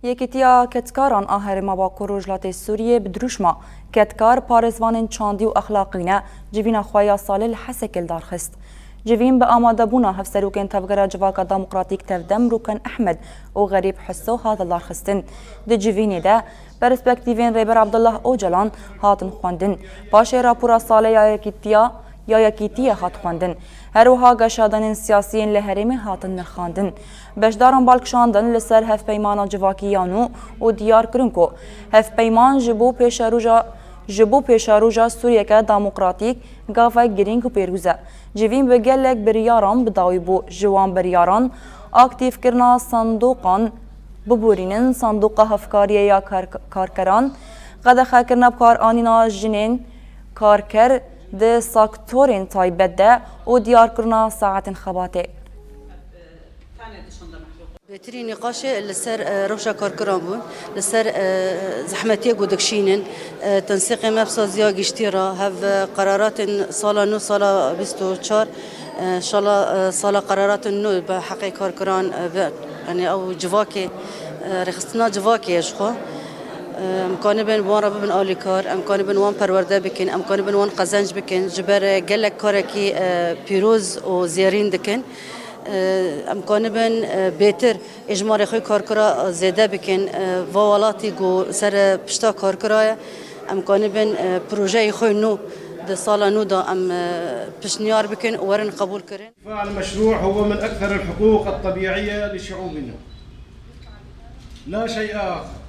یکیتیا کتکاران آهرما با کروجلات سوریه بدروشما کتکار پارزوان چاندی و اخلاقینه جوین خوایا سال الحسکل دارخست جوین به آماده بونا هفسروکن تفگره جواکا دموکراتیک تفدم روکن احمد و غریب حسو هذا دارخستن ده جوینی ده پرسپکتیوین ریبر عبدالله اوجلان هاتن خواندن باشه راپورا ساله یا یکیتیا هات خواندن هروها گشادن سیاسیین لهرمی هاتن نخاندن بشداران بالکشاندن لسر هف پیمان جواکیانو و دیار کرنکو هف پیمان جبو پیشاروجا سوریه که دموکراتیک گافه گرینگ و پیروزه جوین به گلک بریاران بداوی بو جوان بریاران اکتیف کرنا صندوقان ببورینن صندوق هفکاریه یا کارکران قدخه کرنا بکار آنینا جنین کارکر ده ساکتورین تایبت ده و دیار کرنا ساعت خباته بهترین نقاش لسر روشا کارکران بود لسر زحمتیه گودکشینن تنسیق مبسازیا گشتیرا هف قرارات سالا نو سالا 24 شالا سالا قرارات نو به حق کارکران يعني او جواكي رخصتنا جواكي يشخو امکانه بین وان رب بن آلی کار امکانه بین وان پرورده بکن امکانه بین وان قزنج بکن جبر گلک کاره کی پیروز و زیارین دکن امکانه بین بهتر اجماع خوی کارکرا زیاده بکن و ولاتی گو سر پشتا کارکرای امکانه بین پروژه خوی نو ده سال نو دا ام پشنیار بکن ورن قبول کرن. المشروع هو من أكثر الحقوق الطبيعية لشعوبنا لا شيء آخر.